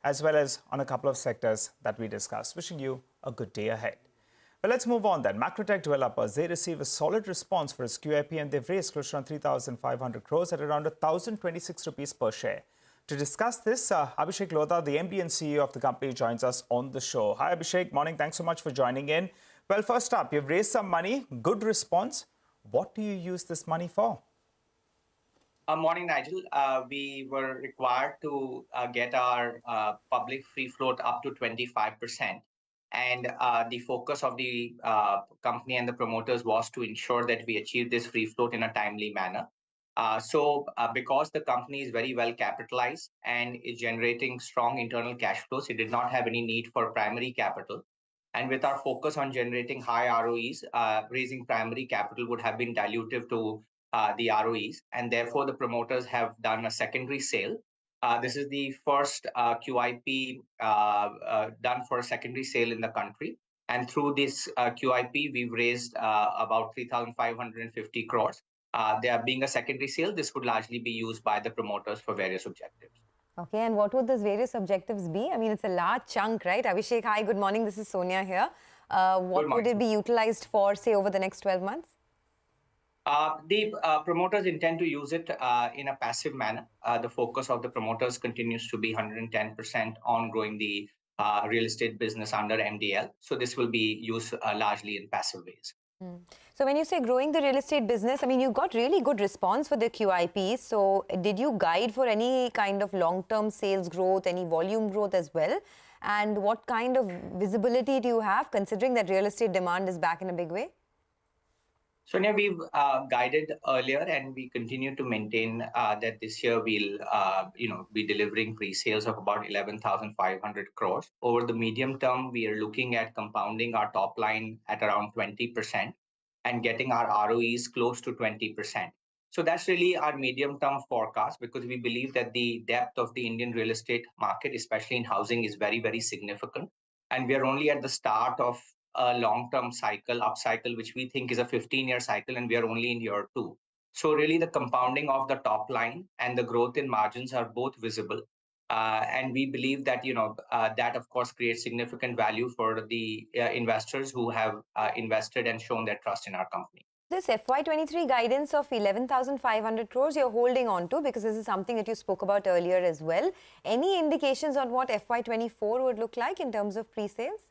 as well as on a couple of sectors that we discussed. Wishing you a good day ahead. But let's move on then. Macrotech developers, they receive a solid response for its QIP and they've raised close to around 3,500 crores at around 1,026 rupees per share. To discuss this, Abhishek Lodha, the MD and CEO of the company, joins us on the show. Hi, Abhishek. Morning. Thanks so much for joining in. Well, first up, you've raised some money. Good response. What do you use this money for? Morning, Nigel. We were required to get our public free float up to 25%. And the focus of the company and the promoters was to ensure that we achieve this free float in a timely manner. Because the company is very well capitalized and is generating strong internal cash flows, it did not have any need for primary capital. And with our focus on generating high ROEs, raising primary capital would have been dilutive to the ROEs, and therefore the promoters have done a secondary sale. This is the first QIP done for a secondary sale in the country. And through this QIP, we've raised about 3,550 crores. There being a secondary sale, this would largely be used by the promoters for various objectives. Okay, and what would those various objectives be? I mean, it's a large chunk, right? Abhishek, hi, good morning. This is Sonia here. What would it be utilized for, say, over the next 12 months? The promoters intend to use it in a passive manner. The focus of the promoters continues to be 110% on growing the real estate business under MDL. So this will be used largely in passive ways. So when you say growing the real estate business, I mean, you got really good response for the QIP. So did you guide for any kind of long-term sales growth, any volume growth as well? And what kind of visibility do you have considering that real estate demand is back in a big way? Sonia, we've guided earlier, and we continue to maintain that this year we'll, be delivering pre-sales of about 11,500 crores. Over the medium term, we are looking at compounding our top line at around 20% and getting our ROEs close to 20%. So that's really our medium-term forecast, because we believe that the depth of the Indian real estate market, especially in housing, is very, very significant. And we are only at the start of a long-term cycle, upcycle, which we think is a 15-year cycle, and we are only in year 2. So really the compounding of the top line and the growth in margins are both visible. And we believe that, that of course creates significant value for the investors who have invested and shown their trust in our company. This FY23 guidance of 11,500 crores you're holding on to, because this is something that you spoke about earlier as well. Any indications on what FY24 would look like in terms of pre-sales?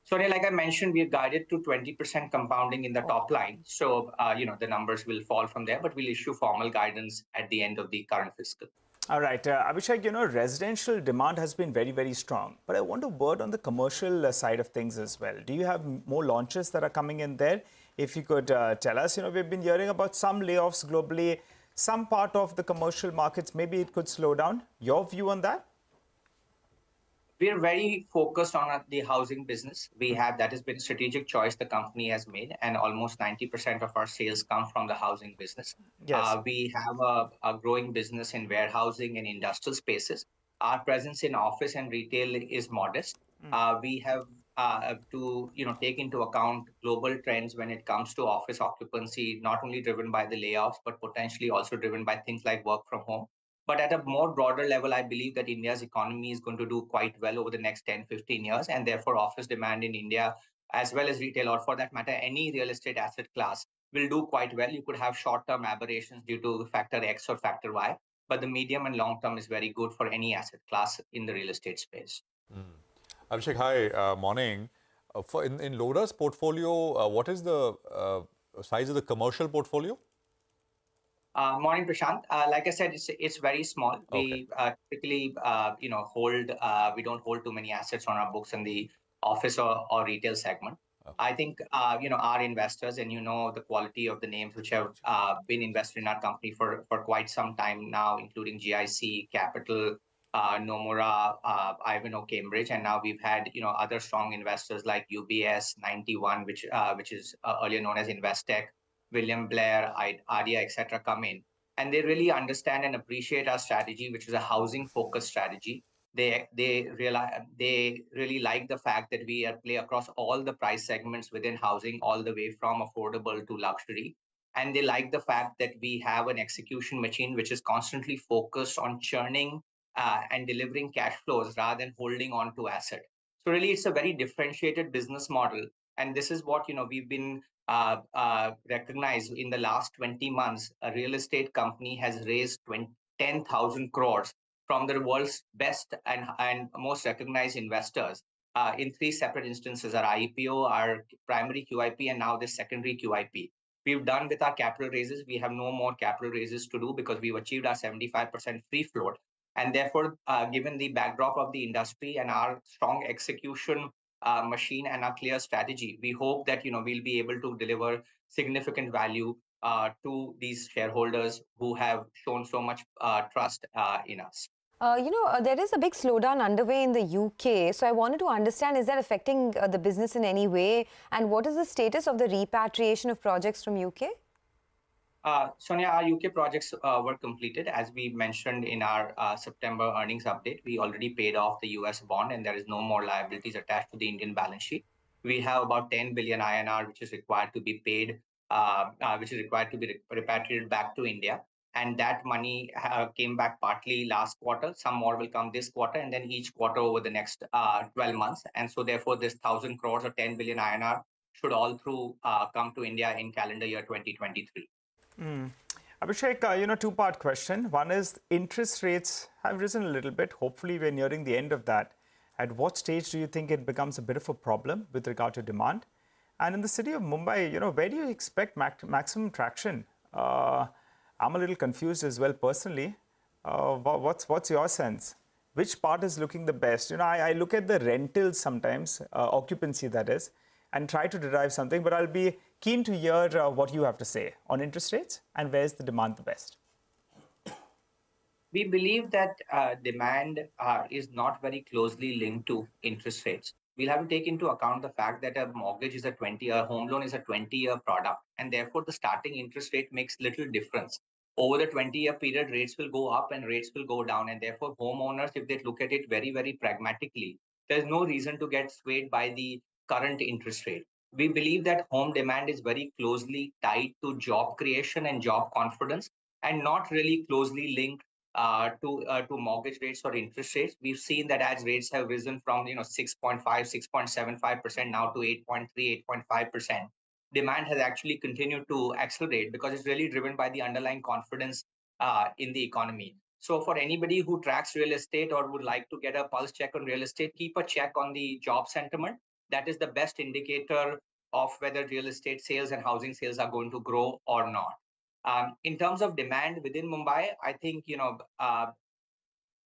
Sorry, like I mentioned, we are guided to 20% compounding in the top line. So, the numbers will fall from there, but we'll issue formal guidance at the end of the current fiscal. All right. Abhishek, residential demand has been very, very strong. But I want a word on the commercial side of things as well. Do you have more launches that are coming in there? If you could tell us, we've been hearing about some layoffs globally, some part of the commercial markets, maybe it could slow down. Your view on that? We are very focused on the housing business. That has been a strategic choice the company has made, and almost 90% of our sales come from the housing business. Yes. We have a growing business in warehousing and industrial spaces. Our presence in office and retail is modest. We have to take into account global trends when it comes to office occupancy, not only driven by the layoffs, but potentially also driven by things like work from home. But at a more broader level, I believe that India's economy is going to do quite well over the next 10, 15 years. And therefore, office demand in India, as well as retail, or for that matter, any real estate asset class, will do quite well. You could have short-term aberrations due to factor X or factor Y. But the medium and long term is very good for any asset class in the real estate space. Abhishek, hi, morning. In Lodha's portfolio, what is the size of the commercial portfolio? Morning, Prashant. Like I said, it's very small. Okay. We typically, we don't hold too many assets on our books in the office or retail segment. Okay. I think, our investors, and the quality of the names which have been invested in our company for quite some time now, including GIC, Capital, Nomura, Ivanhoe, Cambridge, and now we've had, other strong investors like UBS, 91, which is earlier known as Investec, William Blair, ADIA, etc. come in. And they really understand and appreciate our strategy, which is a housing-focused strategy. They really like the fact that we play across all the price segments within housing, all the way from affordable to luxury. And they like the fact that we have an execution machine which is constantly focused on churning and delivering cash flows rather than holding on to asset. So really, it's a very differentiated business model, and this is what we've been recognized in the last 20 months. A real estate company has raised 10,000 crores from the world's best and most recognized investors in three separate instances: our IPO, our primary QIP, and now this secondary QIP. We've done with our capital raises. We have no more capital raises to do because we've achieved our 75% free float. And therefore, given the backdrop of the industry and our strong execution machine and our clear strategy, we hope that we'll be able to deliver significant value to these shareholders who have shown so much trust in us. There is a big slowdown underway in the UK. So I wanted to understand, is that affecting the business in any way? And what is the status of the repatriation of projects from UK? Sonia, our UK projects were completed. As we mentioned in our September earnings update, we already paid off the US bond and there is no more liabilities attached to the Indian balance sheet. We have about 10 billion INR, which is required to be paid, which is required to be repatriated back to India. And that money came back partly last quarter. Some more will come this quarter, and then each quarter over the next 12 months. And so therefore, this 1,000 crores or 10 billion INR should all through come to India in calendar year 2023. Abhishek, two-part question. One is interest rates have risen a little bit. Hopefully, we're nearing the end of that. At what stage do you think it becomes a bit of a problem with regard to demand? And in the city of Mumbai, where do you expect maximum traction? I'm a little confused as well personally. What's your sense? Which part is looking the best? I look at the rentals sometimes, occupancy that is, and try to derive something, but I'll be keen to hear what you have to say on interest rates and where's the demand the best. We believe that demand is not very closely linked to interest rates. We'll have to take into account the fact that a mortgage is a 20-year, home loan is a 20-year product, and therefore the starting interest rate makes little difference. Over the 20-year period, rates will go up and rates will go down, and therefore homeowners, if they look at it very, very pragmatically, there's no reason to get swayed by the current interest rate. We believe that home demand is very closely tied to job creation and job confidence, and not really closely linked to mortgage rates or interest rates. We've seen that as rates have risen from 6.5, 6.75% now to 8.3, 8.5%, demand has actually continued to accelerate because it's really driven by the underlying confidence in the economy. So for anybody who tracks real estate or would like to get a pulse check on real estate, keep a check on the job sentiment. That is the best indicator of whether real estate sales and housing sales are going to grow or not. In terms of demand within Mumbai, I think,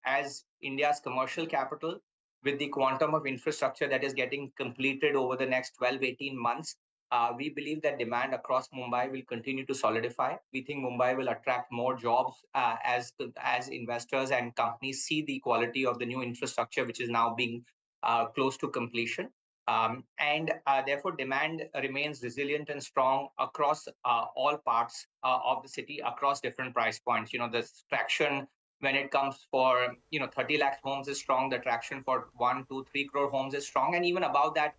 as India's commercial capital, with the quantum of infrastructure that is getting completed over the next 12, 18 months, we believe that demand across Mumbai will continue to solidify. We think Mumbai will attract more jobs as investors and companies see the quality of the new infrastructure, which is now being close to completion. And therefore, demand remains resilient and strong across all parts of the city, across different price points. The traction when it comes for 30 lakhs homes is strong. The traction for 1, 2, 3 crore homes is strong, and even above that,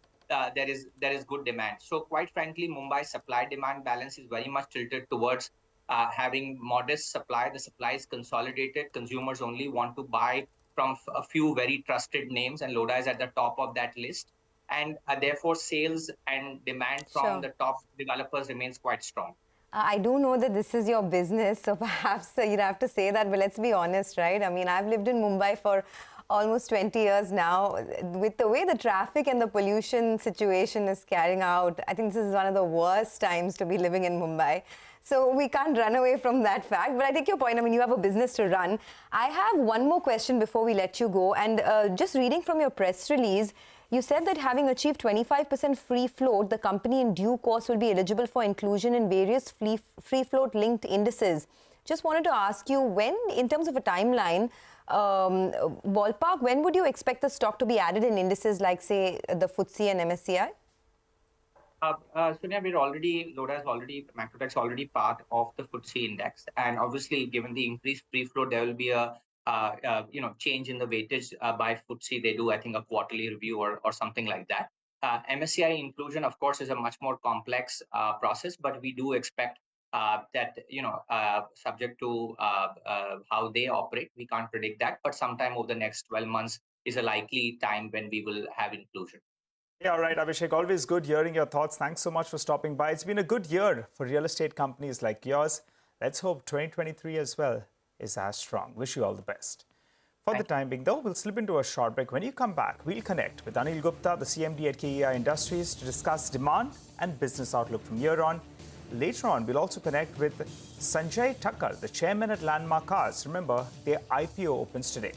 there is good demand. So quite frankly, Mumbai's supply-demand balance is very much tilted towards having modest supply. The supply is consolidated. Consumers only want to buy from a few very trusted names, and Lodha is at the top of that list. And therefore, sales and demand from the top developers remains quite strong. I do know that this is your business, so perhaps you'd have to say that, but let's be honest, right? I mean, I've lived in Mumbai for almost 20 years now. With the way the traffic and the pollution situation is carrying out, I think this is one of the worst times to be living in Mumbai. So we can't run away from that fact. But I take your point. I mean, you have a business to run. I have one more question before we let you go. And just reading from your press release, you said that having achieved 25% free float, the company in due course will be eligible for inclusion in various free float linked indices. Just wanted to ask you, when, in terms of a timeline, ballpark, when would you expect the stock to be added in indices like, say, the FTSE and MSCI? Sonia, Macrotech's already part of the FTSE index. And obviously, given the increased free float, there will be a change in the weightage by FTSE. They do, I think, a quarterly review or something like that. MSCI inclusion, of course, is a much more complex process, but we do expect that, subject to how they operate, we can't predict that. But sometime over the next 12 months is a likely time when we will have inclusion. Yeah, all right, Abhishek. Always good hearing your thoughts. Thanks so much for stopping by. It's been a good year for real estate companies like yours. Let's hope 2023 as well is as strong. Wish you all the best. For the time being, though, we'll slip into a short break. When you come back, we'll connect with Anil Gupta, the CMD at KEI Industries, to discuss demand and business outlook from here on. Later on, we'll also connect with Sanjay Thakkar, the chairman at Landmark Cars. Remember, their IPO opens today.